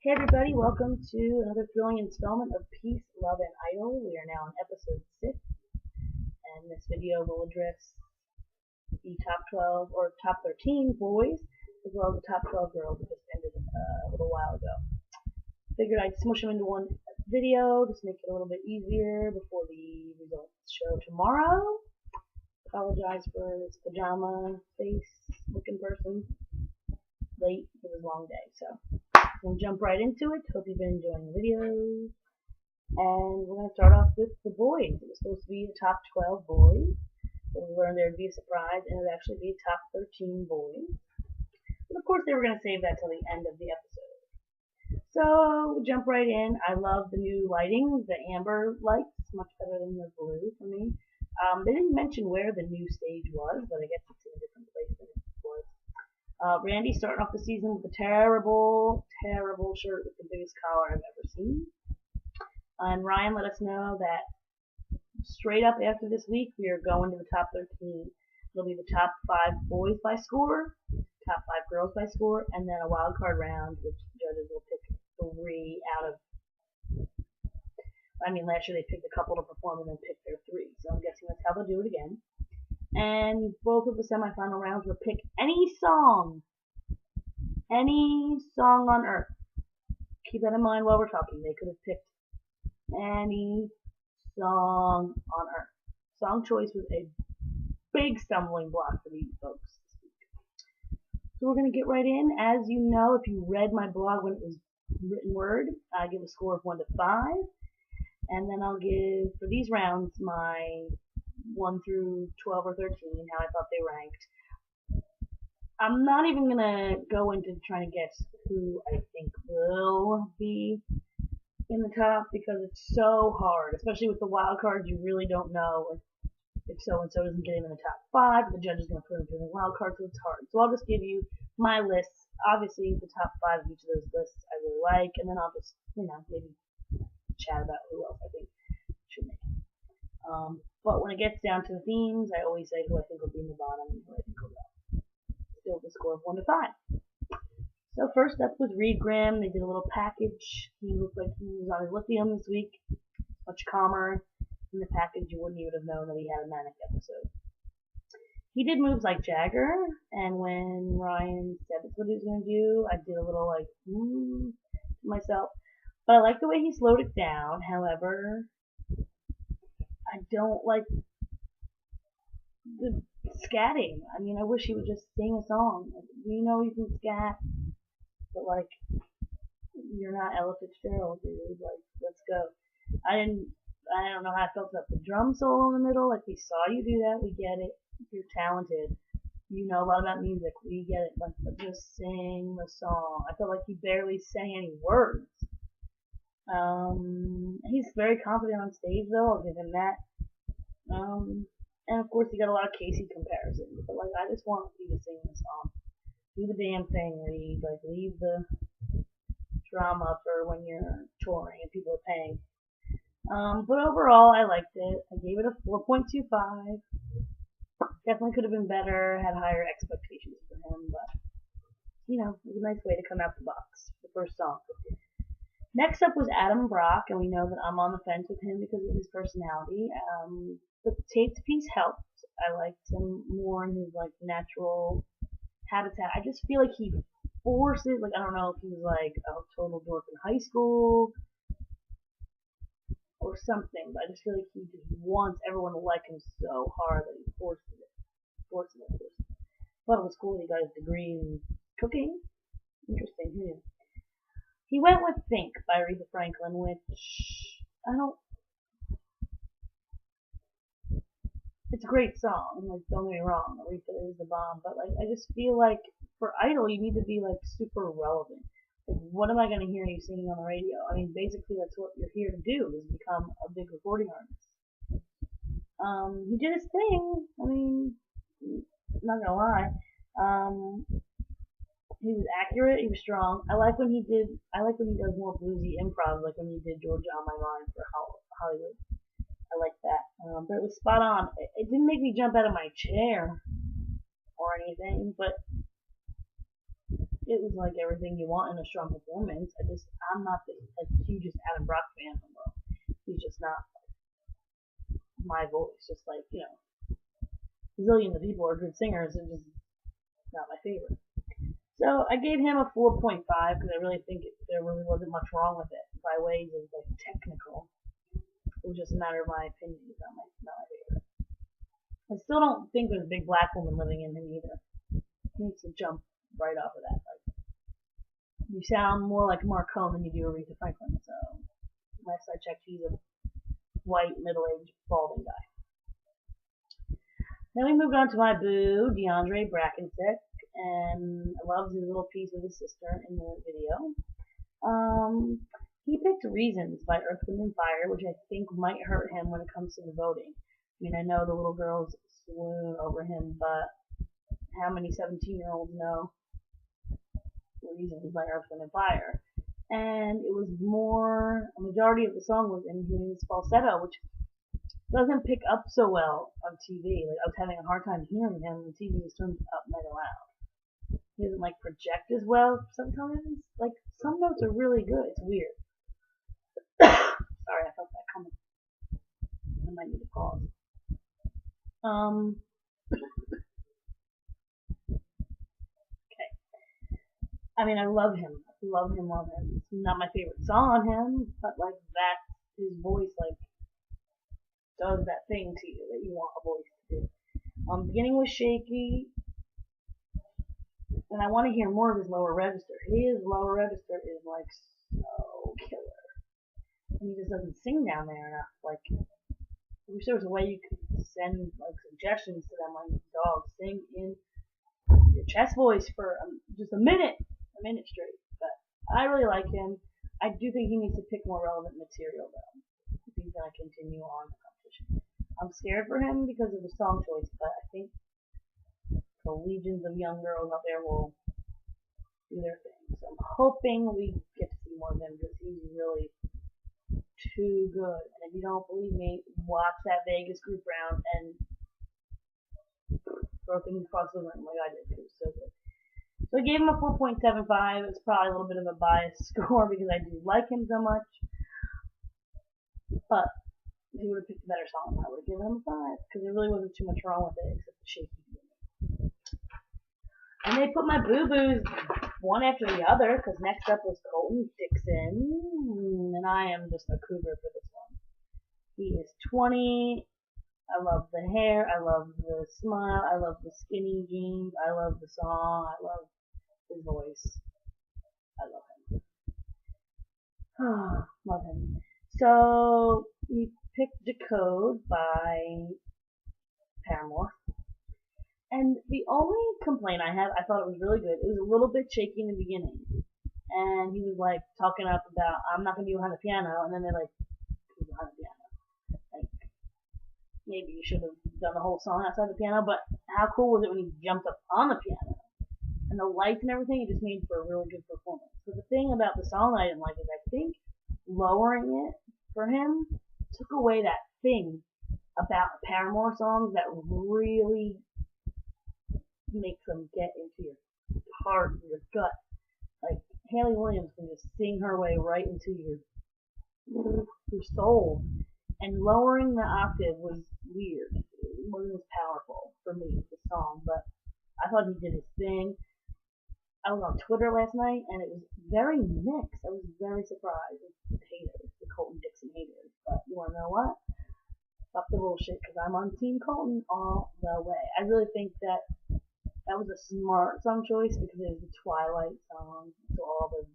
Hey everybody, welcome to another thrilling installment of Peace, Love, and Idol. We are now on episode 6, and this video will address the top 12 or top 13 boys, as well as the top 12 girls that just ended a little while ago. Figured I'd smush them into one video, just make it a little bit easier before the results show tomorrow. Apologize for this pajama face looking person. Late, it was a long day, so we'll jump right into it. Hope you've been enjoying the videos. And we're going to start off with the boys. It was supposed to be the top 12 boys, but we learned there would be a surprise, and it would actually be top 13 boys. But of course, they were going to save that till the end of the episode. So, we'll jump right in. I love the new lighting, the amber lights, much better than the blue for me. They didn't mention where the new stage was, but I guess it's in a different place than it was. Randy starting off the season with a terrible, terrible shirt with the biggest collar I've ever seen. And Ryan let us know that straight up after this week, we are going to the top 13. It'll be the top 5 boys by score, top 5 girls by score, and then a wild card round, which the judges will pick 3 out of. Last year they picked a couple to perform and then picked their 3. So I'm guessing that's how they'll do it again. And both of the semifinal rounds will pick any song on earth. Keep that in mind while we're talking. They could have picked any song on earth. Song choice was a big stumbling block for these folks. So we're going to get right in. As you know, if you read my blog when it was written word, I give a score of 1 to 5. And then I'll give, for these rounds, my 1 through 12 or 13, how I thought they ranked. I'm not even going to go into trying to guess who I think will be in the top because it's so hard, especially with the wild cards. You really don't know if so and so doesn't get in the top 5. The judge is going to put them through the wild card, so it's hard. So I'll just give you my lists. Obviously, the top 5 of each of those lists I really like, and then I'll just maybe chat about who else I think should make it. But when it gets down to the themes, I always say who I think will be in the bottom and who I think will go. Still the score of 1 to 5. So first up was Reed Graham. They did a little package. He looked like he was on his lithium this week. Much calmer. In the package, you wouldn't even have known that he had a manic episode. He did moves like Jagger, and when Ryan said that's what he was going to do, I did a little to myself. But I like the way he slowed it down. However, I don't like the scatting. I wish he would just sing a song. We know he can scat, but you're not Ella Fitzgerald, dude. Let's go. I don't know how I felt about the drum solo in the middle. We saw you do that. We get it. You're talented. You know a lot about music. We get it. But just sing the song. I felt like he barely sang any words. He's very confident on stage, though. I'll give him that. And of course, he got a lot of Casey comparisons. But I just want you to sing the song. Do the damn thing, Reed. Leave the drama for when you're touring and people are paying. But overall, I liked it. I gave it a 4.25. Definitely could have been better. Had higher expectations for him, but it was a nice way to come out the box. The first song. Next up was Adam Brock, and we know that I'm on the fence with him because of his personality. The taped piece helped. I liked him more in his natural habitat. I just feel like he forces. I don't know if he was a total dork in high school or something, but I just feel like he just wants everyone to like him so hard that he forces it. Thought it was cool that he got his degree in cooking. Interesting, who knew? He went with Think by Aretha Franklin, which it's a great song, don't get me wrong, Aretha is the bomb, but I just feel like for Idol you need to be super relevant. What am I going to hear you singing on the radio? Basically that's what you're here to do, is become a big recording artist. He did his thing. I'm not gonna lie. He was accurate. He was strong. I like when he does more bluesy improv, like when he did Georgia on My Mind for Hollywood. I like that. But it was spot on. It didn't make me jump out of my chair or anything, but It was like everything you want in a strong performance. I'm not the like hugest Adam Brock fan in the world. He's just not my voice. Just like a zillion of people are good singers and just not my favorite. So I gave him a 4.5 because I really think there really wasn't much wrong with it by ways of like technical. It was just a matter of my opinion. He's not my favorite. I still don't think there's a big black woman living in him either. He needs to jump right off of that. Like you sound more like Marcone than you do Aretha Franklin. So last I checked, he's a white, middle-aged, balding guy. Then we moved on to my boo, DeAndre Brackensick, and I loved his little piece with his sister in the video. He picked Reasons by Earth, Wind and Fire, which I think might hurt him when it comes to the voting. I mean, I know the little girls swoon over him, but how many 17-year-olds know Reasons by Earth, Wind and Fire? And it was a majority of the song was in his falsetto, which doesn't pick up so well on TV. Like, I was having a hard time hearing him when TV was turned up mega loud. He doesn't like project as well sometimes. Like, some notes are really good. It's weird. Sorry, I felt that coming. I might need to pause. Okay. I mean, I love him. Love him. It's not my favorite song on him, but like his voice like does that thing to you that you want a voice to do. Beginning was shaky, and I want to hear more of his lower register. His lower register is like so killer, and he just doesn't sing down there enough. Like, I wish there was a way you could send like suggestions to them, like, dog, sing in your chest voice for just a minute straight. But I really like him. I do think he needs to pick more relevant material though, if he's gonna continue on the competition. I'm scared for him because of the song choice, but I think the legions of young girls out there will do their thing. So I'm hoping we get to see more of him because he's really too good. And if you don't believe me, watch that Vegas group round and throw things across the room like I did. It was so good. So I gave him a 4.75. It's probably a little bit of a biased score because I do like him so much. But if he would have picked a better song, I would have given him a 5 because there really wasn't too much wrong with it except the shaky beginning. And they put my boo-boos one after the other because next up was Colton Dixon, and I am just a cougar for this one. He is 20. I love the hair. I love the smile. I love the skinny jeans. I love the song. I love his voice. I love him. Love him. So we picked Decode by Paramore. And the only complaint I have, I thought it was really good. It was a little bit shaky in the beginning. And he was like talking up about, I'm not going to be behind the piano. And then they're like, he's behind the piano. Like, maybe you should have done the whole song outside the piano. But how cool was it when he jumped up on the piano? And the lights and everything, it just made for a really good performance. So the thing about the song that I didn't like is I think lowering it for him took away that thing about Paramore songs that really makes them get into your heart and your gut. Like Hayley Williams can just sing her way right into your soul. And lowering the octave was weird. It wasn't as powerful for me, the song, but I thought he did his thing. I was on Twitter last night and it was very mixed. I was very surprised with the haters, the Colton Dixon haters. But you wanna know what? Fuck the bullshit because I'm on Team Colton all the way. I really think that was a smart song choice because it was the Twilight song. So all the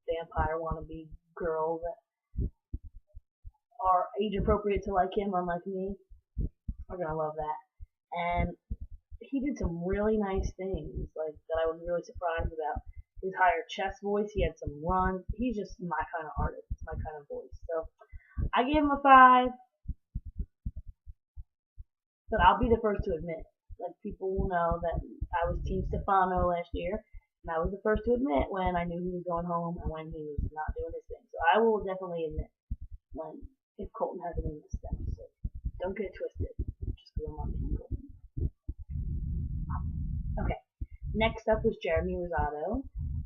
vampire wannabe girls that are age appropriate to like him, unlike me, are gonna love that. And he did some really nice things, like that I was really surprised about. His higher chest voice, he had some runs. He's just my kind of artist, my kind of voice. So I gave him a 5, but I'll be the first to admit, like people will know that I was Team Stefano last year, and I was the first to admit when I knew he was going home and when he was not doing his thing. So I will definitely admit if Colton has any missteps. So don't get it twisted, just because I'm on Team Colton. Okay. Next up was Jeremy Rosado,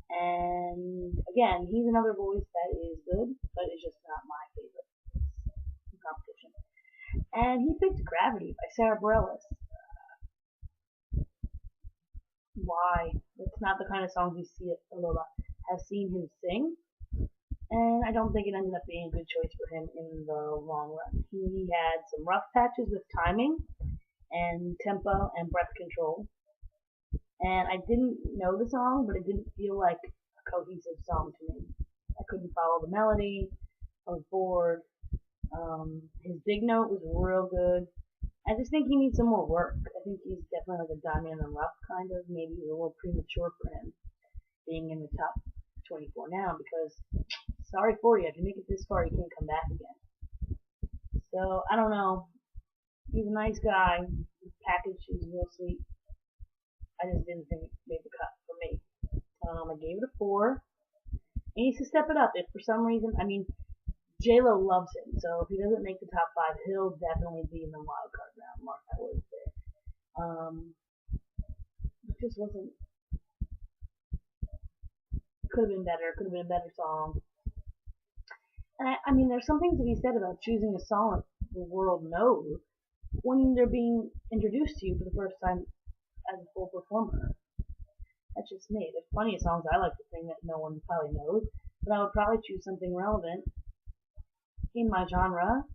and again, he's another voice that is good, but it's just not my favorite competition. And he picked Gravity by Sarah Bareilles. Why? It's not the kind of songs you see Lola have seen him sing, and I don't think it ended up being a good choice for him in the long run. He had some rough patches with timing and tempo and breath control, and I didn't know the song, but it didn't feel like a cohesive song to me. I couldn't follow the melody. I was bored. His big note was real good. I just think he needs some more work. I think he's definitely like a diamond in the rough kind of. Maybe a little premature for him being in the top 24 now because sorry for you. If you make it this far, you can't come back again. So I don't know. He's a nice guy. His package is real sweet. I just didn't think it made the cut for me. I gave it a 4. He needs to step it up. If for some reason, I mean, J-Lo loves him, so if he doesn't make the top 5, he'll definitely be in the wild card round. Mark my words there. It just wasn't. Could have been better. Could have been a better song. And I mean, there's something to be said about choosing a song that the world knows when they're being introduced to you for the first time as a full performer. That's just me. There's plenty of songs I like to sing that no one probably knows, but I would probably choose something relevant in my genre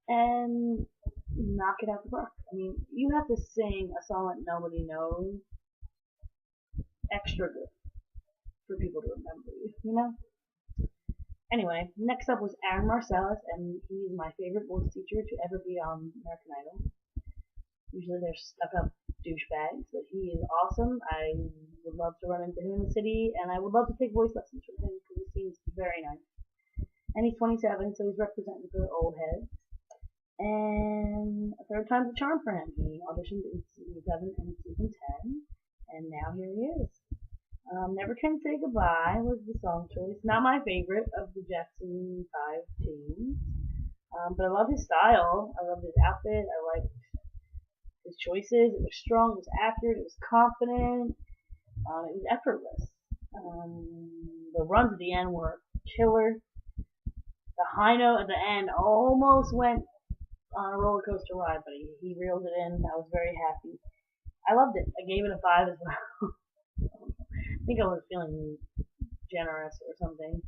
and knock it out the park. I mean, you have to sing a song that nobody knows extra good for people to remember you, you know? Anyway, next up was Aaron Marcellus, and he's my favorite voice teacher to ever be on American Idol. Usually they're stuck-up douchebags, but he is awesome. I would love to run into him in the city, and I would love to take voice lessons from him because he seems very nice. And he's 27, so he's representing for old heads. And a third time's a charm for him. He auditioned in season 7 and season 10, and now here he is. Never Can Say Goodbye was the song choice. Not my favorite of the Jackson 5 teams, but I love his style. I loved his outfit. I liked his choices. It was strong. It was accurate. It was confident. It was effortless. The runs at the end were killer. The high note at the end almost went on a roller coaster ride, but he reeled it in. I was very happy. I loved it. I gave it a 5 as well. I think I was feeling generous or something.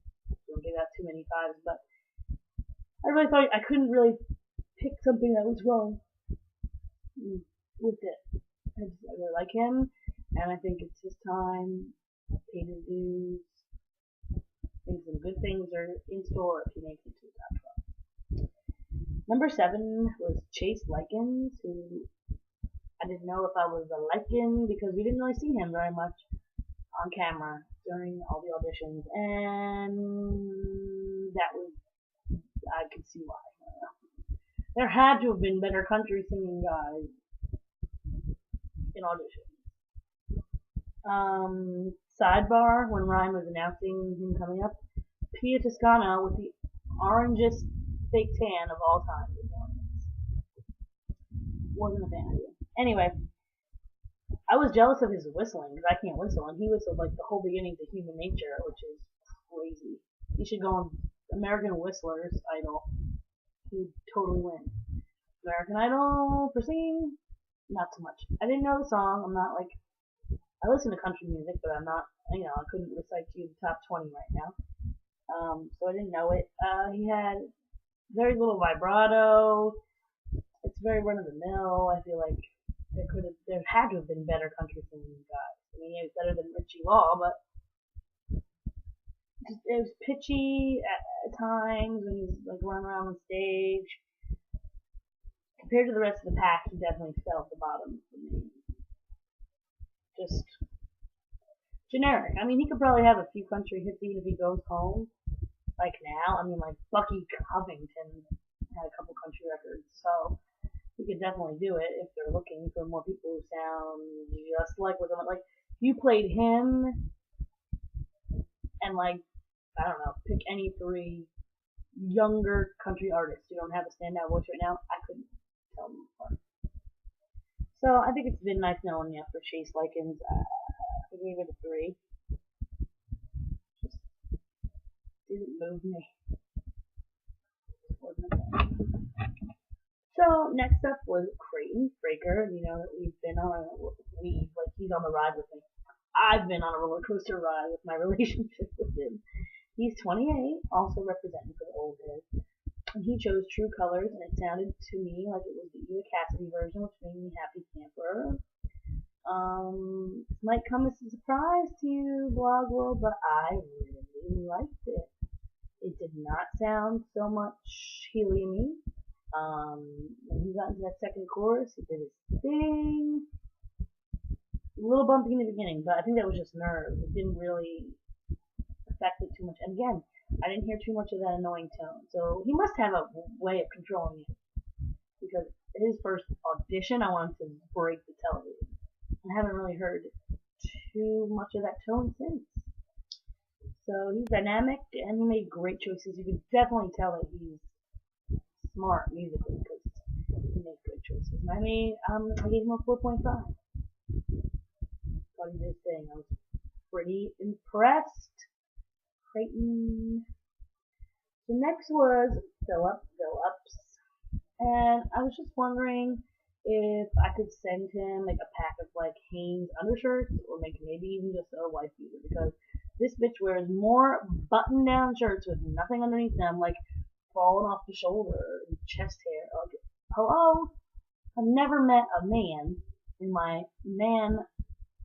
Don't give out too many 5s, but I really thought I couldn't really pick something that was wrong with it. I really like him, and I think it's his time. Paid his dues. I think some good things are in store if he makes it to the top 12. Number 7 was Chase Likens, who I didn't know if I was a Liken because we didn't really see him very much on camera during all the auditions, and that was, I could see why. There had to have been better country singing guys in auditions. Sidebar, when Ryan was announcing him coming up, Pia Toscano with the orangest fake tan of all time. Wasn't a fan of it. Anyway, I was jealous of his whistling because I can't whistle, and he whistled like the whole beginning to Human Nature, which is crazy. He should go on American Whistlers Idol. He would totally win. American Idol for singing, not so much. I didn't know the song. I'm not like, I listen to country music, but I'm not, I couldn't recite to you the top 20 right now. So I didn't know it. He had very little vibrato. It's very run of the mill. I feel like there had to have been better country singing guys. I mean, it was better than Richie Law, but it was pitchy at times when he's like running around the stage. Compared to the rest of the pack, he definitely fell at the bottom for me. Just generic. I mean, he could probably have a few country hits even if he goes home. Like now, I mean, like Bucky Covington had a couple country records, so he could definitely do it if they're looking for more people who sound just like with him. Like, you played him and like, I don't know, pick any 3 younger country artists who don't have a standout voice right now, I couldn't tell them apart. So I think it's been nice knowing you for Chase Likens. I gave it a 3. Just didn't move me. So next up was Creighton Fraker. You know that we've been on like he's on the ride with me. I've been on a roller coaster ride with my relationship with him. He's 28, also representing for the old heads. And he chose True Colors, and it sounded to me like it was the Eva Cassidy version, which made me happy camper. This might come as a surprise to you, Blog World, but I really liked it. It did not sound so much helium-y. When he got into that second chorus, he did his thing. A little bumpy in the beginning, but I think that was just nerves. It didn't really affect it too much. And again, I didn't hear too much of that annoying tone. So he must have a way of controlling it. Because his first audition, I wanted to break the television. I haven't really heard too much of that tone since. So he's dynamic and he made great choices. You can definitely tell that he's smart musically because he makes great choices. And I gave him a 4.5. Thought he did his thing. I was pretty impressed. Creighton. The next was Philip Phillips, and I was just wondering if I could send him like a pack of like Hanes undershirts or maybe even just a wife beater because this bitch wears more button-down shirts with nothing underneath them, like falling off the shoulder and chest hair. Like, hello? I've never met a man in my man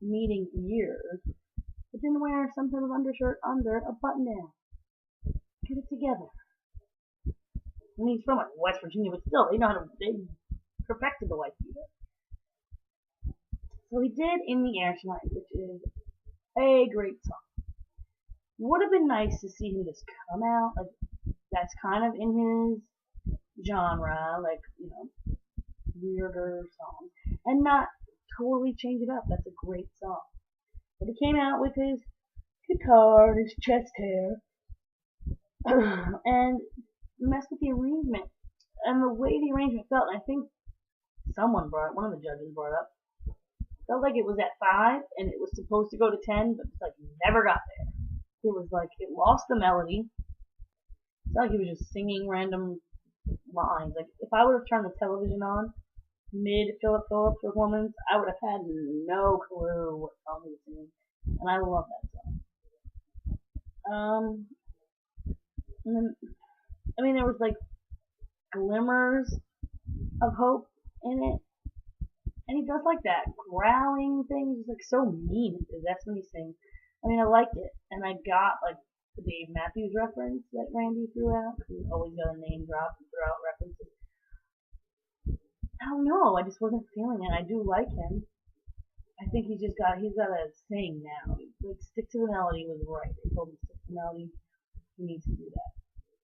meeting years that didn't wear some sort of undershirt under a button-down. Get it together. I mean, he's from like West Virginia, but still, they perfected the wife beater. So he did In the Air Tonight, which is a great song. Would have been nice to see him just come out, like, that's kind of in his genre, like, you know, weirder songs, and not totally change it up. That's a great song. But he came out with his guitar and his chest hair, and messed with the arrangement, and the way the arrangement felt, and I think one of the judges brought it up, felt like it was at 5, and it was supposed to go to 10, but it's like never got there. It was like it lost the melody. It's not like he was just singing random lines. Like if I would have turned the television on mid Philip Phillips performance, I would have had no clue what song he was singing, and I love that song. And then, I mean, there was like glimmers of hope in it, and he does like that growling thing. He's like so mean because that's when he sings. I mean, I liked it, and I got like the Dave Matthews reference that Randy threw out. Cause he's always got a name drop and throw out references. I don't know. I just wasn't feeling it. I do like him. I think he's got to sing now. Like stick to the melody was right. They told him to stick to the melody. He needs to do that.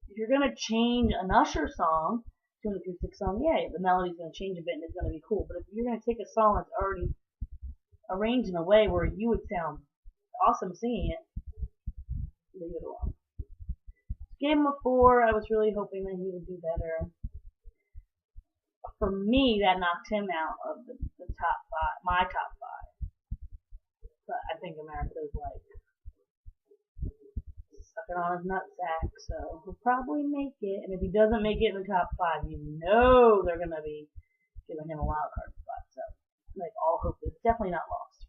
If you're gonna change an Usher song to an acoustic song, yeah, the melody's gonna change a bit and it's gonna be cool. But if you're gonna take a song that's already arranged in a way where you would sound awesome singing it, leave it alone. Gave him a 4. I was really hoping that he would do better. For me, that knocked him out of the top 5, my top 5. But I think America's like sucking on his nutsack, so he'll probably make it. And if he doesn't make it in the top 5, you know they're gonna be giving him a wild card spot. So, like, all hope is definitely not lost.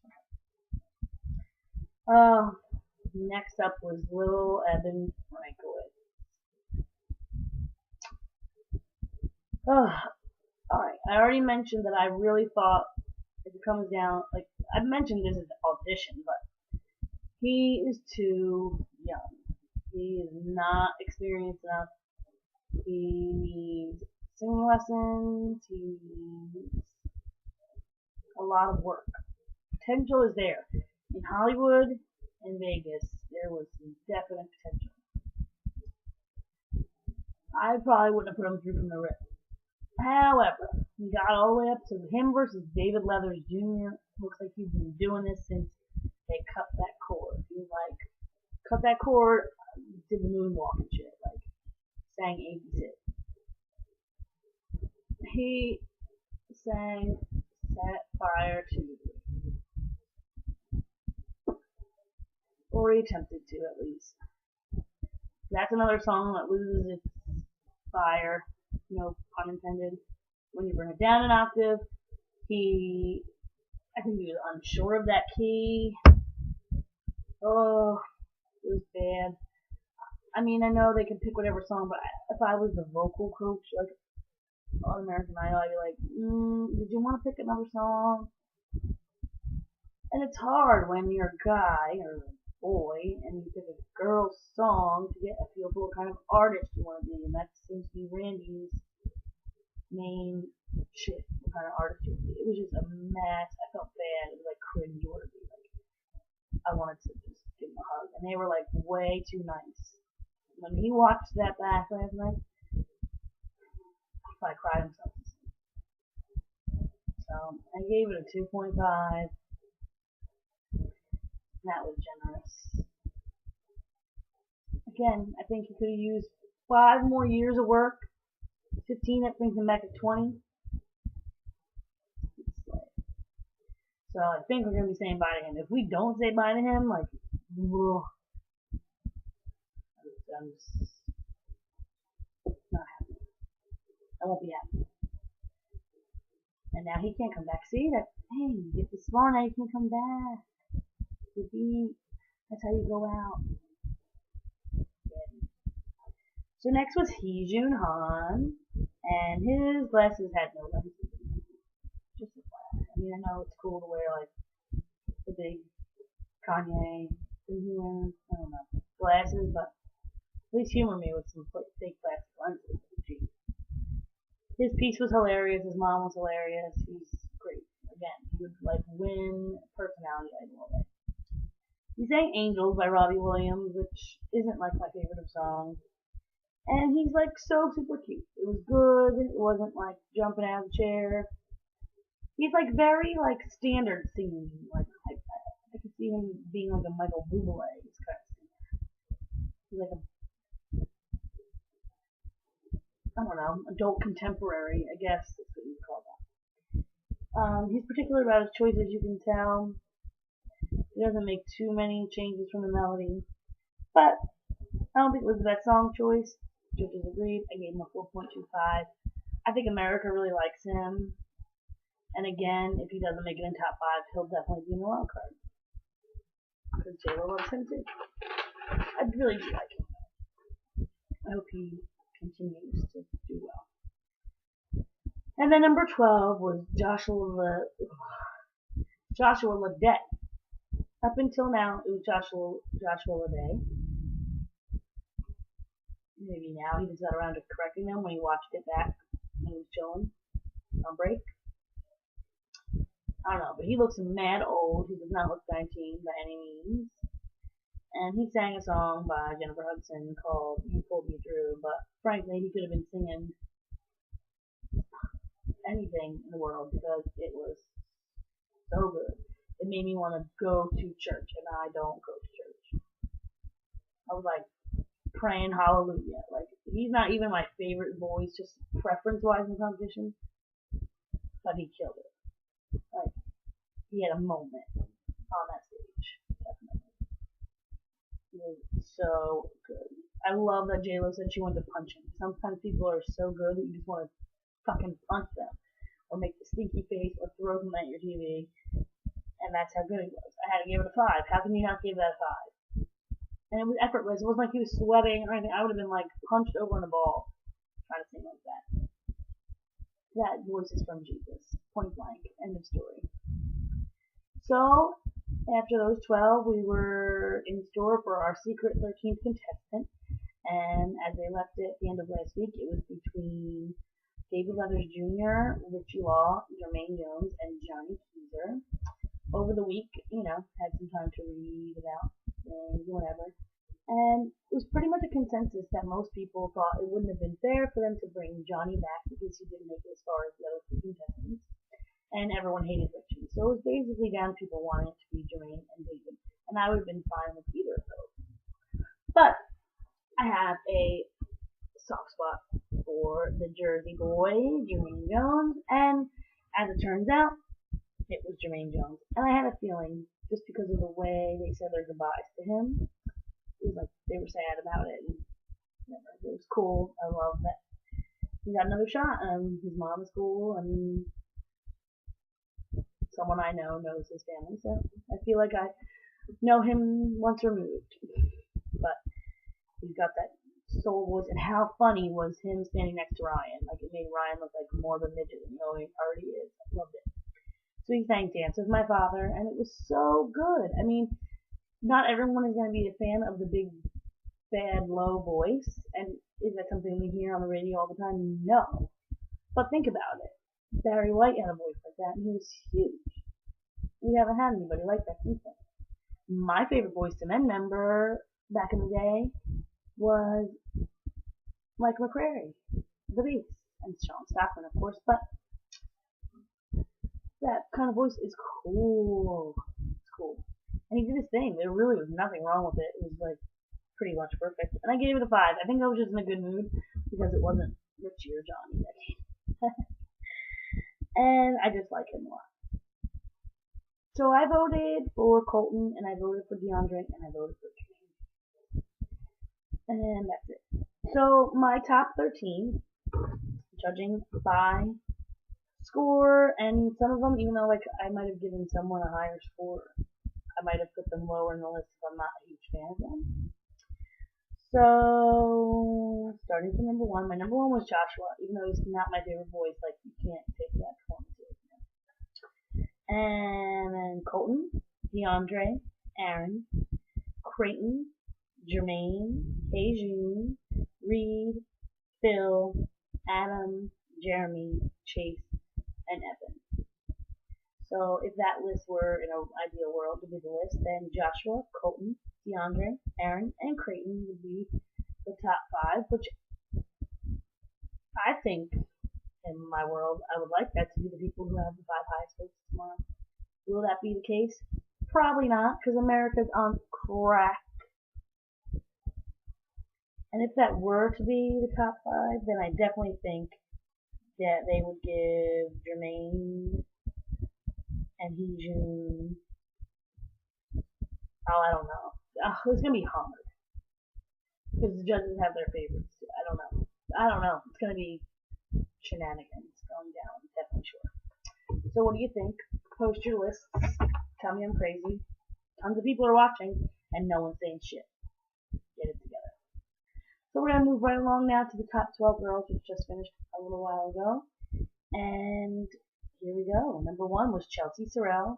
Next up was Little Evan Frankowitz. Alright, I already mentioned that I really thought if it comes down, like, I mentioned this as an audition, but he is too young. He is not experienced enough. He needs singing lessons. He needs a lot of work. Potential is there. In Hollywood and Vegas, there was some definite potential. I probably wouldn't have put him through from the rip. However, he got all the way up to him versus David Leathers Jr. Looks like he's been doing this since they cut that cord. He was like, cut that cord, did the moonwalk and shit, like, sang 86. He sang Set Fire to the or he attempted to at least. That's another song that loses its fire, no pun intended, when you bring it down an octave. I think he was unsure of that key. Oh, it was bad. I mean, I know they can pick whatever song, but if I was the vocal coach, like on American Idol, I'd be like, did you want to pick another song? And it's hard when you're a guy or a boy and you pick a girl's song to get a feel for what kind of artist you want to be, and that seems to be Randy's main shit, what kind of artist you want to be. It was just a mess. I felt bad. It was like cringeworthy. Like I wanted to just give him a hug, and they were like way too nice. When he watched that back last night, he probably cried himself. So I gave it a 2.5. That was generous. Again, I think he could have used 5 more years of work. 15, that brings him back at 20. So I think we're going to be saying bye to him. If we don't say bye to him, like, ugh, I'm just not happy. I won't be happy. And now he can't come back. See that? Hey, you get this far now, you can come back. That's how you go out. So next was Heejun Han, and his glasses had no lenses. Just a flash. I mean, I know it's cool to wear like the big Kanye, I don't know, glasses, but at least humor me with some fake plastic lenses. Jeez. His piece was hilarious. His mom was hilarious. He's great. Again, he would like win personality idol. He sang Angels by Robbie Williams, which isn't like my favorite of songs. And he's like so super cute. It was good. It wasn't like jumping out of the chair. He's like very like standard singing. Like I could see him being like a Michael Bublé kind of singer. He's like I don't know, adult contemporary, I guess that's what you'd call that. He's particular about his choices, you can tell. He doesn't make too many changes from the melody. But I don't think it was the best song choice. Judges agreed. I gave him a 4.25. I think America really likes him. And again, if he doesn't make it in top 5, he'll definitely be in the wild card. Because J-Lo loves him too. I really do like him. I hope he continues to do well. And then number 12 was Joshua Ledet. Up until now, it was Joshua Ledet. Maybe now he just got around to correcting them when he watched it back when he was chilling on break. I don't know, but he looks mad old. He does not look 19 by any means. And he sang a song by Jennifer Hudson called You Pulled Me Through, but frankly, he could have been singing anything in the world because it was so good. It made me want to go to church, and I don't go to church. I was like praying hallelujah. Like, he's not even my favorite voice, just preference-wise in competition, but he killed it. Like, he had a moment on that stage, definitely. It was so good. I love that J-Lo said she wanted to punch him. Sometimes people are so good that you just want to fucking punch them, or make the stinky face, or throw them at your TV. And that's how good he was. I had to give it a 5. How can you not give that a 5? And it was effortless. It wasn't like he was sweating or anything. I would have been like punched over in a ball trying to sing like that. That voice is from Jesus. Point blank. End of story. So, after those 12, we were in store for our secret 13th contestant. And as they left it at the end of last week, it was between David Leathers Jr., Richie Law, Jermaine Jones, and Johnny Keezer. Over the week, had some time to read about things, whatever. And it was pretty much a consensus that most people thought it wouldn't have been fair for them to bring Johnny back because he didn't make it as far as the other 2 contestants. And everyone hated Richie. So it was basically down to people wanting it to be Jermaine and David. And I would have been fine with either of those. But I have a soft spot for the Jersey boy, Jermaine Jones. And as it turns out, it was Jermaine Jones. And I had a feeling, just because of the way they said their goodbyes to him, it was like they were sad about it. And it was cool. I love that he got another shot. His mom is cool, and someone I know knows his family, so I feel like I know him once removed. But he's got that soul voice, and how funny was him standing next to Ryan? Like, it made Ryan look like more of a midget than he already is. I loved it. So he sang Dance with My Father, and it was so good. I mean, not everyone is going to be a fan of the big, bad, low voice, and is that something we hear on the radio all the time? No. But think about it. Barry White had a voice like that, and he was huge. We haven't had anybody like that since then. My favorite Boyz II Men member back in the day was Mike McCrary, the bass, and Sean Stockman, of course, but that kind of voice is cool. It's cool. And he did his thing. There really was nothing wrong with it. It was like pretty much perfect. And I gave it a 5. I think I was just in a good mood because it wasn't Richie or Johnny that came. And I just like him a lot. So I voted for Colton, and I voted for DeAndre, and I voted for Jermaine. And that's it. So my top 13, judging by score, and some of them, even though like I might have given someone a higher score, I might have put them lower in the list if I'm not a huge fan of them. So starting from number 1, my number 1 was Joshua, even though he's not my favorite voice. Like, you can't take that performance away from him. And then Colton, DeAndre, Aaron, Creighton, Jermaine, Hejun, Reed, Phil, Adam, Jeremy, Chase, and Evan. So if that list were in an ideal world to be the list, then Joshua, Colton, DeAndre, Aaron, and Creighton would be the top 5, which I think in my world I would like that to be the people who have the 5 highest votes tomorrow. Will that be the case? Probably not, because America's on crack. And if that were to be the top 5, then I definitely think that they would give Jermaine and Hejun. Oh, I don't know. It's gonna be hard because the judges have their favorites too. I don't know. It's gonna be shenanigans going down. Definitely sure. So what do you think? Post your lists. Tell me I'm crazy. Tons of people are watching, and no one's saying shit. Get it together. So we're gonna move right along now to the top 12 girls, which just finished a little while ago. And here we go. Number 1 was Chelsea Sorrell.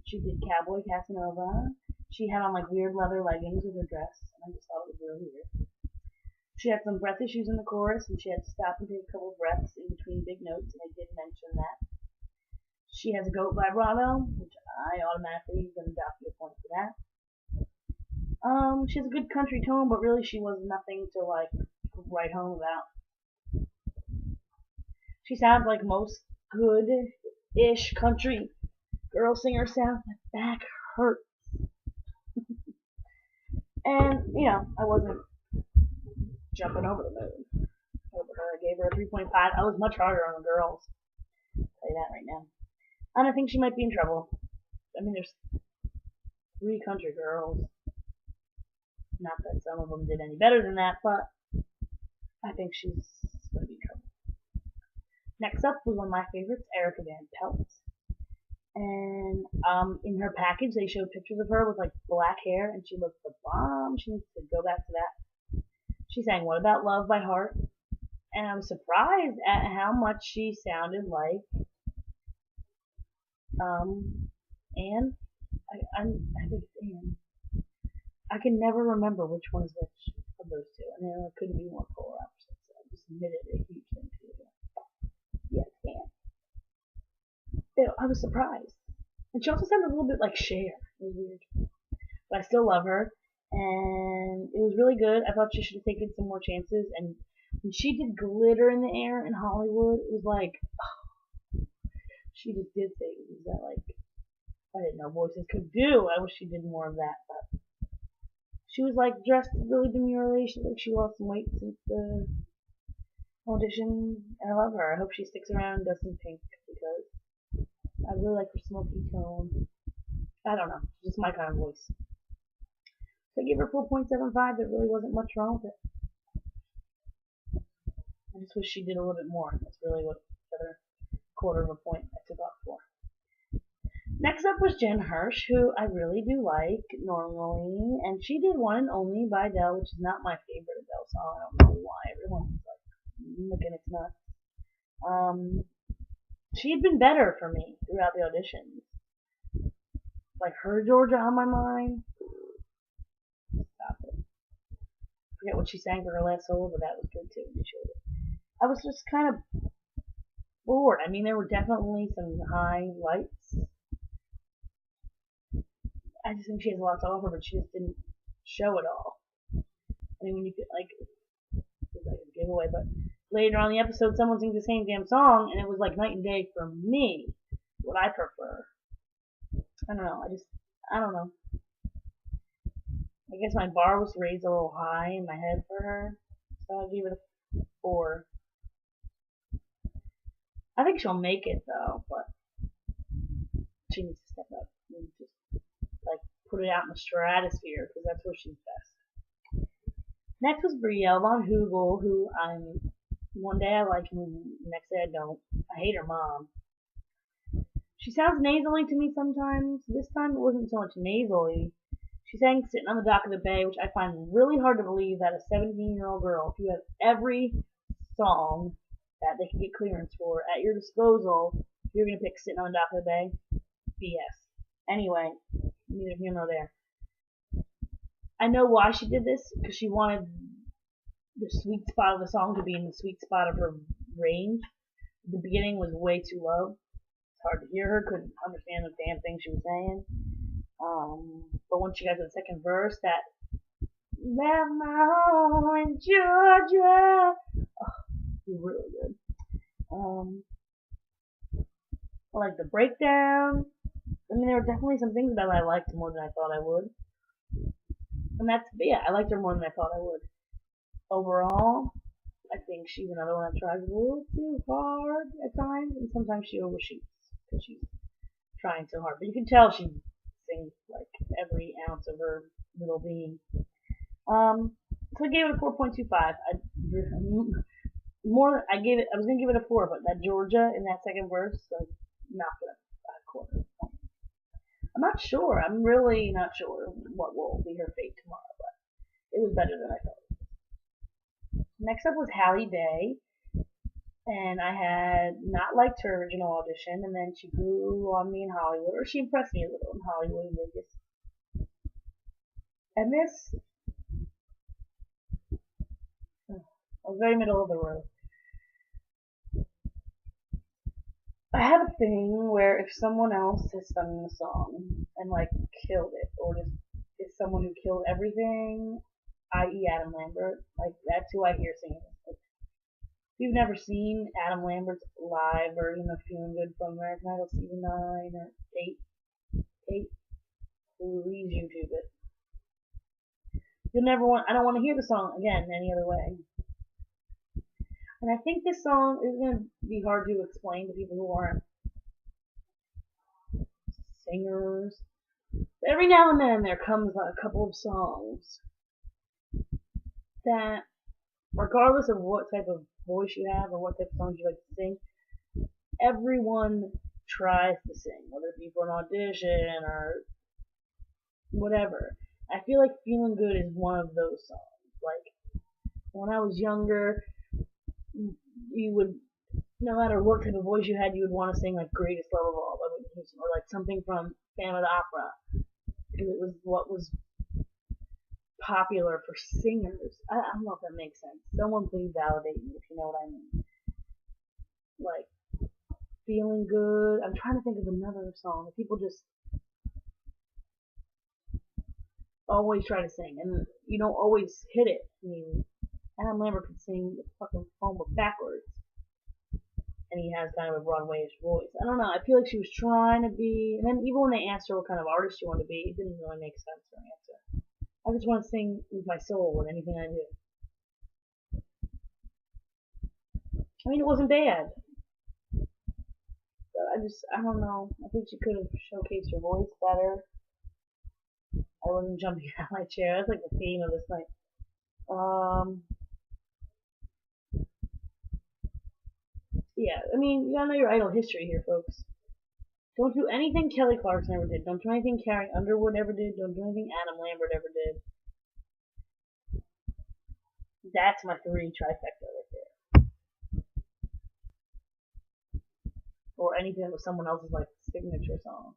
She did Cowboy Casanova. She had on like weird leather leggings with her dress, and I just thought it was really weird. She had some breath issues in the chorus, and she had to stop and take a couple of breaths in between big notes, and I did mention that. She has a goat vibrato, which I automatically gonna dock you a point for that. She has a good country tone, but really she was nothing to like write home about. She sounds like most good-ish country girl singers sound. My back hurts. And, you know, I wasn't jumping over the moon. I gave her a 3.5. I was much harder on the girls. I'll tell you that right now. And I think she might be in trouble. I mean, there's 3 country girls. Not that some of them did any better than that, but I think she's going to be in trouble. Next up was one of my favorites, Erica Van Pelt. And in her package, they showed pictures of her with like black hair, and she looked the bomb. She needs to go back to that. She sang "What About Love" by heart, and I was surprised at how much she sounded like Anne. I think it's Anne. I can never remember which one is which of those two, and there couldn't be more polar opposites. So I just admitted a huge thing to you. Yeah, it's Anne. I was surprised. And she also sounded a little bit like Cher. It was weird. But I still love her. And it was really good. I thought she should have taken some more chances. And when she did Glitter in the Air in Hollywood, it was like, oh, she just did things that, like, I didn't know voices could do. I wish she did more of that. But she was, like, dressed really demurely. She looked like she lost some weight since the audition. I love her. I hope she sticks around and does some pink because I really like her smoky tone. I don't know, just my kind of voice. So I gave her 4.75. There really wasn't much wrong with it. I just wish she did a little bit more. That's really what the other quarter of a point I took off for. Next up was Jen Hirsch, who I really do like normally, and she did One and Only by Adele, which is not my favorite Adele song. I don't know why everyone's like looking it's nuts. She had been better for me throughout the auditions. Like Her Georgia on My Mind. Stop it. I forget what she sang for her last solo, but that was good too. I was just kind of bored. I mean, there were definitely some highlights. I just think she has a lot to offer, but she just didn't show it all. I mean, when you could, like, it's like a giveaway, but later on in the episode, someone sings the same damn song, and it was like night and day for me. What I prefer. I don't know. I don't know. I guess my bar was raised a little high in my head for her, so I gave it a 4. I think she'll make it though, but she needs to step up and just like put it out in the stratosphere because that's where she's best. Next was Brielle von Hugel, who one day I like and the next day I don't. I hate her mom. She sounds nasally to me sometimes. This time it wasn't so much nasally. She sang Sitting on the Dock of the Bay, which I find really hard to believe that a 17-year-old girl, if you have every song that they can get clearance for at your disposal, you're going to pick Sitting on the Dock of the Bay? BS. Anyway, neither here nor there. I know why she did this, because she wanted the sweet spot of the song to be in the sweet spot of her range. The beginning was way too low. It's hard to hear her, couldn't understand the damn thing she was saying. But once she got to the second verse, that left my home in Georgia, really good. I like the breakdown. I mean, there were definitely some things about it I liked more than I thought I would. And I liked her more than I thought I would. Overall, I think she's another one that tries a little too hard at times, and sometimes she overshoots because she's trying so hard. But you can tell she sings like every ounce of her little being. So I gave it a 4.25. I was gonna give it a 4, but that Georgia in that second verse, knocked it up by a quarter. I'm not sure. I'm really not sure what will be her fate tomorrow, but it was better than I thought. Next up was Halle Day, and I had not liked her original audition, and then she grew on me in Hollywood, or she impressed me a little in Hollywood and Vegas. And this, I was very middle of the road. I have a thing where if someone else has sung the song and like killed it, or just is someone who killed everything, i.e. Adam Lambert, like that's who I hear singing. Like, if you've never seen Adam Lambert's live version of Feeling Good from American Idol season 9 or 8, please YouTube it. I don't want to hear the song again any other way. And I think this song is going to be hard to explain to people who aren't singers. But every now and then there comes a couple of songs that, regardless of what type of voice you have or what type of songs you like to sing, everyone tries to sing, whether it be for an audition or whatever. I feel like Feeling Good is one of those songs. Like, when I was younger, you would, no matter what type of voice you had, you would want to sing like Greatest Love of All by Whitney Houston, or like something from Phantom of the Opera, because it was what was popular for singers. I don't know if that makes sense. Someone please validate me if you know what I mean. Like, Feeling Good. I'm trying to think of another song that people just always try to sing, and you don't always hit it. I mean, Adam Lambert could sing the fucking phone book backwards, and he has kind of a Broadway-ish voice. I don't know. I feel like she was trying to be, and then even when they asked her what kind of artist she wanted to be, it didn't really make sense her answer. I just want to sing with my soul with anything I do. I mean, it wasn't bad. I don't know. I think she could have showcased her voice better. I wasn't jumping out of my chair. That's like the theme of this night. Yeah, I mean, you gotta know your idol history here, folks. Don't do anything Kelly Clarkson ever did. Don't do anything Carrie Underwood ever did. Don't do anything Adam Lambert ever did. That's my 3 trifecta right there. Or anything that was someone else's like signature song.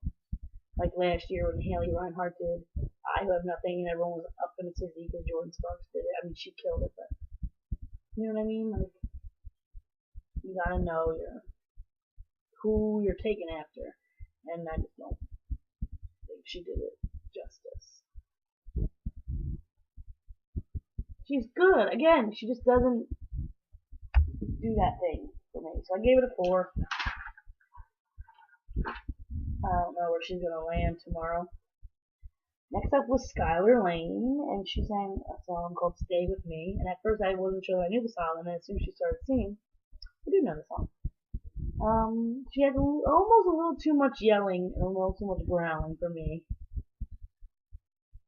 Like last year when Haley Reinhart did I Have Nothing and everyone was up in a tizzy because Jordan Sparks did it. I mean, she killed it, but you know what I mean? Like, you gotta know who you're taking after. And I just don't think she did it justice. She's good. Again, she just doesn't do that thing for me. So I gave it a 4. I don't know where she's gonna land tomorrow. Next up was Skylar Lane, and she sang a song called Stay With Me. And at first I wasn't sure I knew the song, and then as soon as she started singing, I do know the song. She had almost a little too much yelling and a little too much growling for me.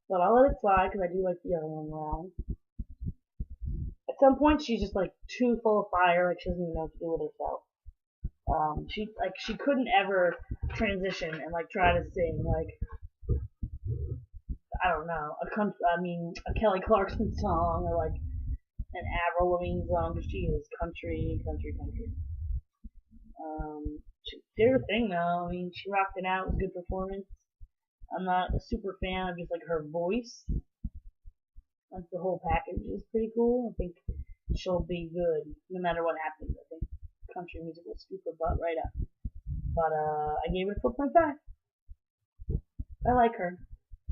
But I'll let it slide because I do like the yelling and growling. At some point she's just like too full of fire, like she doesn't even know what to do with herself. She couldn't ever transition and like try to sing like, I don't know, a Kelly Clarkson song or like an Avril Lavigne song, because she is country. She did her thing though. I mean, she rocked it out. It was a good performance. I'm not a super fan of just like her voice. Like the whole package is pretty cool. I think she'll be good no matter what happens. I think country music will scoop her butt right up. But I gave it a 4.5. I like her.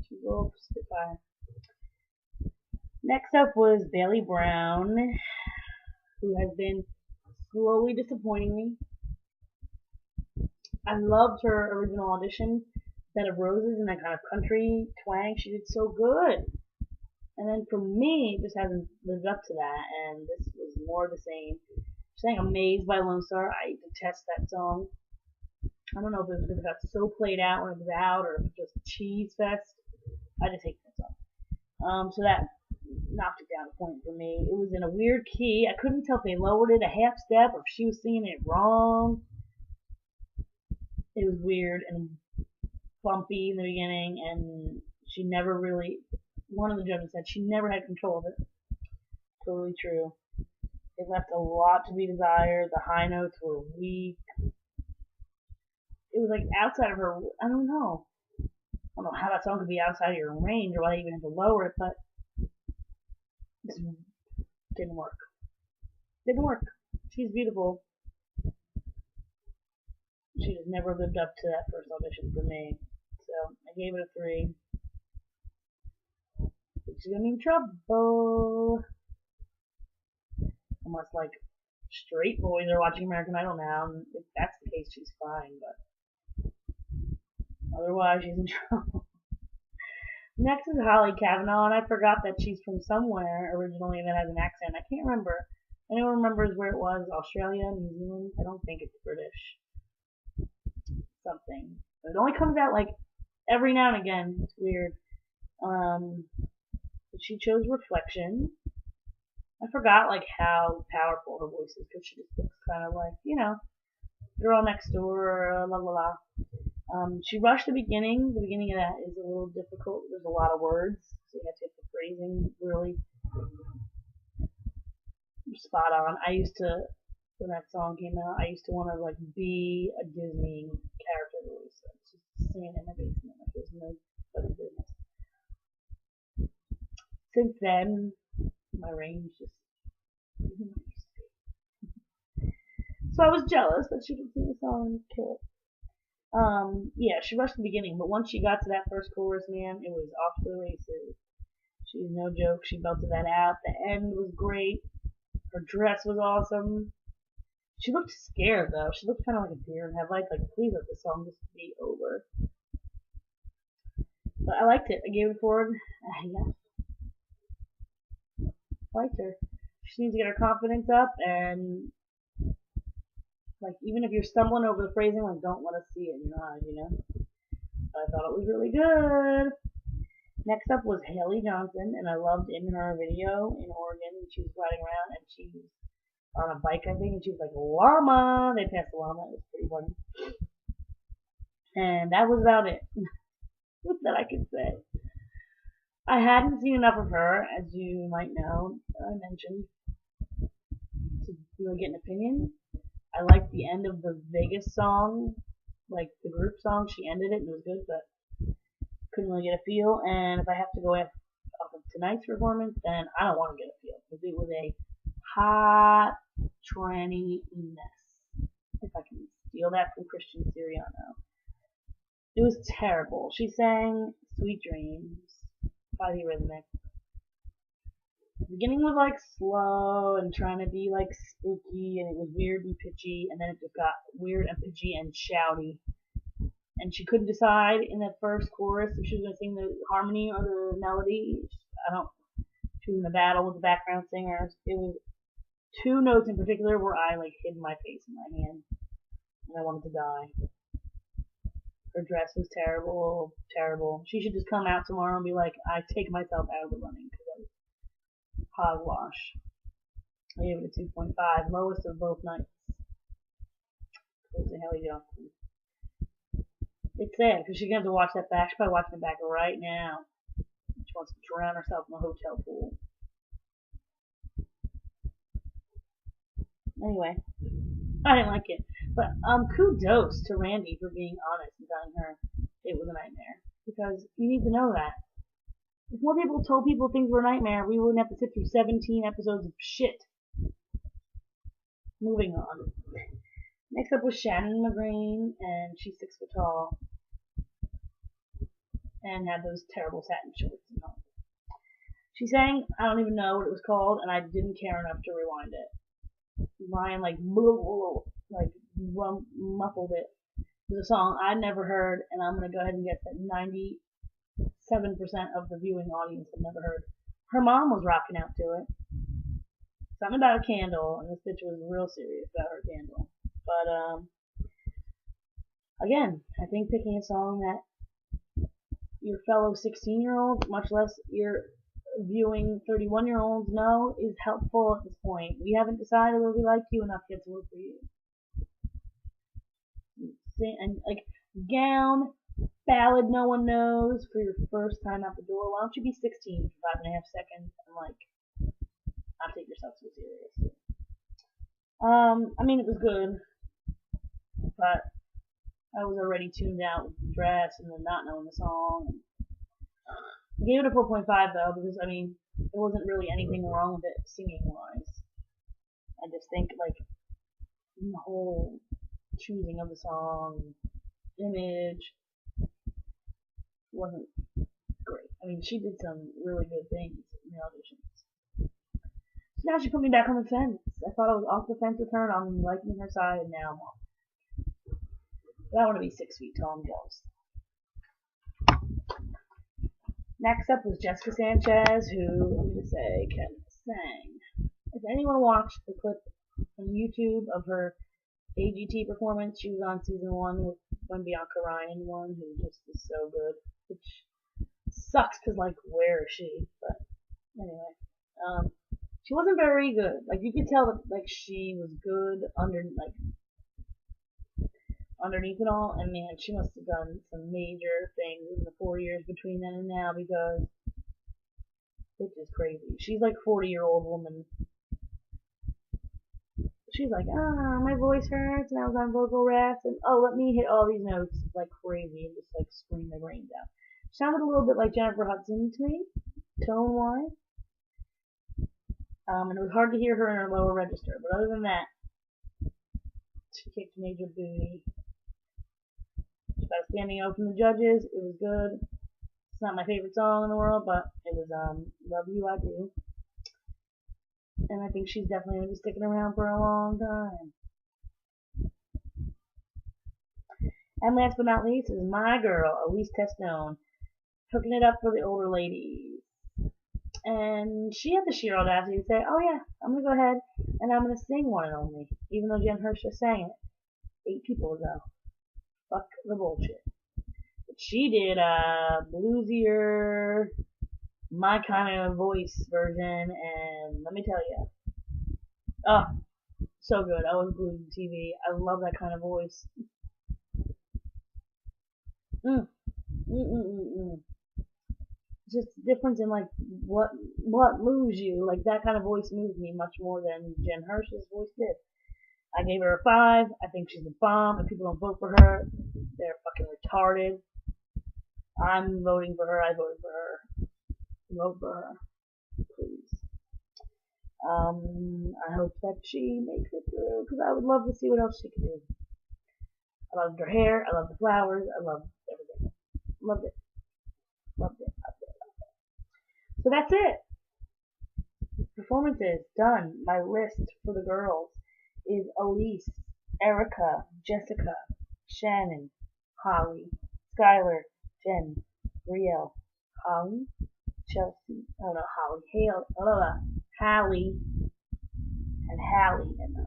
She's a little spitfire. Next up was Bailey Brown, who has been slowly disappointing me. I loved her original audition, Bed of Roses, and that kind of country twang. She did so good. And then for me, it just hasn't lived up to that, and this was more of the same. She sang Amazed by Lone Star. I detest that song. I don't know if it was because it got so played out when it was out, or if it was just cheese fest. I just hate that song. So that knocked it down a point for me. It was in a weird key. I couldn't tell if they lowered it a half step or if she was singing it wrong. It was weird and bumpy in the beginning, and she never really, one of the judges said she never had control of it. Totally true. It left a lot to be desired. The high notes were weak. It was like outside of her, I don't know how that song could be outside of your range or why they even had to lower it, but it didn't work. She's beautiful. She just never lived up to that first audition for me. So I gave it a 3. She's gonna be in trouble. Unless like straight boys are watching American Idol now, and if that's the case, she's fine, but otherwise she's in trouble. Next is Holly Kavanaugh, and I forgot that she's from somewhere originally that has an accent. I can't remember. Anyone remembers where it was? Australia, New Zealand? I don't think it's British. Something. But it only comes out like every now and again. It's weird. But she chose Reflection. I forgot like how powerful her voice is because she just looks kind of like, girl next door, la la la. She rushed the beginning. The beginning of that is a little difficult. There's a lot of words, so you have to get the phrasing really spot on. When that song came out, I used to want to like be a Disney character voice, just singing in my basement like there's no other business. Since then, my range just isn't what it used to be. So I was jealous that she could sing the song and kill it. Yeah, she rushed the beginning, but once she got to that first chorus, man, it was off to the races. She's no joke. She belted that out. The end was great. Her dress was awesome. She looked scared though. She looked kind of like a deer in headlights. Like, please let this song just be over. But I liked it. I gave it forward. Yeah. I liked her. She needs to get her confidence up, and Like, even if you're stumbling over the phrasing, like, don't let us see it in your eyes, you know? But I thought it was really good. Next up was Haley Johnson, and I loved in her video in Oregon. She was riding around, and she was on a bike, I think, and she was like, llama! They passed the llama. It was pretty funny. And that was about it that I could say. I hadn't seen enough of her, as you might know, I mentioned, to really get an opinion. I liked the end of the Vegas song, like the group song. She ended it and it was good, but couldn't really get a feel. And if I have to go off of tonight's performance, then I don't want to get a feel because it was a hot, tranny mess. If I can steal that from Christian Siriano. It was terrible. She sang Sweet Dreams by the Eurythmics. The beginning was like slow and trying to be like spooky, and it was weird and pitchy, and then it just got weird and pitchy and shouty. And she couldn't decide in the first chorus if she was going to sing the harmony or the melody. She was in a battle with the background singers. It was two notes in particular where I like hid my face in my hand, and I wanted to die. Her dress was terrible, terrible. She should just come out tomorrow and be like, I take myself out of the running because I was hogwash. I gave it a 2.5, lowest of both nights. Close to Haley Johnson. It's sad because she's going to have to watch that back. She's probably watching it back right now. She wants to drown herself in a hotel pool. Anyway, I didn't like it. But kudos to Randy for being honest and telling her it was a nightmare. Because you need to know that. If more people told people things were a nightmare, we wouldn't have to sit through 17 episodes of shit. Moving on. Next up was Shannon McGrane, and she's 6 foot tall. And had those terrible satin shorts and all. She sang, I don't even know what it was called, and I didn't care enough to rewind it. Ryan muffled it. It was a song I'd never heard, and I'm gonna go ahead and guess that 97% of the viewing audience had never heard. Her mom was rocking out to it. Something about a candle, and this bitch was real serious about her candle. But again, I think picking a song that your fellow 16-year-olds, much less your viewing 31-year-olds know, is helpful at this point. We haven't decided whether we like you enough yet to work for you. And like gown ballad no one knows for your first time out the door. Why don't you be 16 for 5.5 seconds and like not take yourself so seriously? I mean it was good, but I was already tuned out with the dress and then not knowing the song. I gave it a 4.5 though because I mean there wasn't really anything wrong with it singing wise. I just think like the whole choosing of the song, image, wasn't great. I mean, she did some really good things in the auditions. So now she put me back on the fence. I thought I was off the fence with her and I'm liking her side, and now I'm off. But I want to be 6 feet tall. I'm jealous. Next up was Jessica Sanchez, who, let me just say, can sing. If anyone watched the clip on YouTube of her AGT performance, she was on season 1 with when Bianca Ryan won, who just is so good, which sucks because like where is she? But anyway, she wasn't very good. Like you could tell that like she was good underneath it all, and man, she must have done some major things in the 4 years between then and now because it's just crazy. She's like 40-year-old woman. She's like, my voice hurts, and I was on vocal rest, and let me hit all these notes like crazy and just like scream my brains out. She sounded a little bit like Jennifer Hudson to me, tone-wise. And it was hard to hear her in her lower register, but other than that, she kicked major booty. She got a standing O from the judges. It was good. It's not my favorite song in the world, but it was Love You I Do. And I think she's definitely going to be sticking around for a long time. And last but not least is my girl, Elise Testone, hooking it up for the older ladies. And she had the sheer audacity to say, oh yeah, I'm going to go ahead and I'm going to sing One and Only, even though Jen Hirsch just sang it. 8 people ago. Fuck the bullshit. But she did a bluesier, my kind of voice version, and let me tell you, oh, so good. I was glued to TV. I love that kind of voice. Mm, just the difference in like what moves you. Like that kind of voice moves me much more than Jen Hirsch's voice did. I gave her a 5. I think she's a bomb. If people don't vote for her, they're fucking retarded. I'm voting for her. I voted for her. Vote for her, please. I hope that she makes it through because I would love to see what else she can do. I loved her hair. I loved the flowers. I loved everything. Loved it. Loved it. Loved it. Loved it. So that's it. Performances done. My list for the girls is Elise, Erica, Jessica, Shannon, Holly, Skylar, Jen, Riel, Holly, Chelsea, oh no, Holly, Hallie, and Hallie, and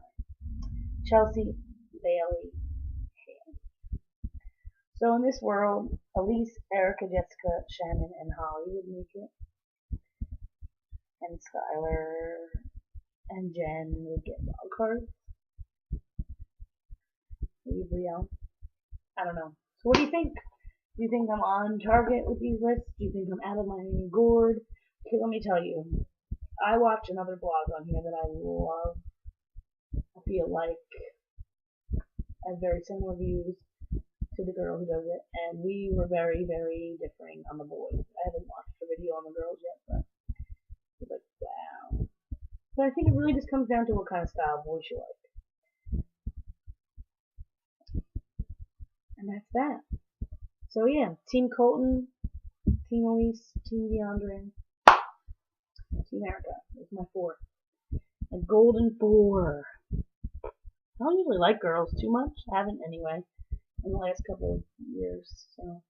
Chelsea, Bailey, Haley. So in this world, Elise, Erica, Jessica, Shannon, and Holly would make it, and Skylar and Jen would get wild cards. Maybe Riel. I don't know. So what do you think? Do you think I'm on target with these lists? Do you think I'm out of my gourd? Okay, let me tell you. I watch another blog on here that I love. I feel like I have very similar views to the girl who does it, and we were very, very differing on the boys. I haven't watched the video on the girls yet, but it's like, wow. But I think it really just comes down to what kind of style voice you like. And that's that. So yeah, Team Colton, Team Elise, Team DeAndre, Team Erica. That's my 4. A golden 4. I don't usually like girls too much. I haven't anyway in the last couple of years. So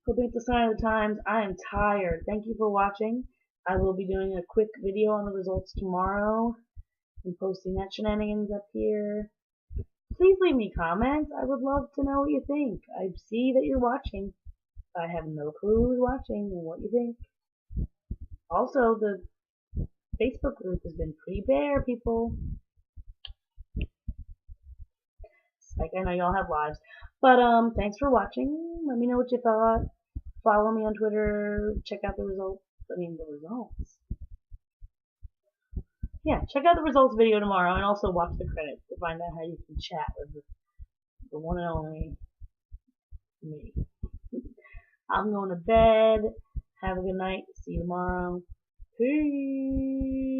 hoping it's a sign of the times. I am tired. Thank you for watching. I will be doing a quick video on the results tomorrow and posting that shenanigans up here. Please leave me comments. I would love to know what you think. I see that you're watching. I have no clue who's watching and what you think. Also, the Facebook group has been pretty bare, people. Like, I know y'all have lives. But, thanks for watching. Let me know what you thought. Follow me on Twitter. Check out the results. The results. Yeah, check out the results video tomorrow and also watch the credits to find out how you can chat with the one and only me. I'm going to bed. Have a good night. See you tomorrow. Peace.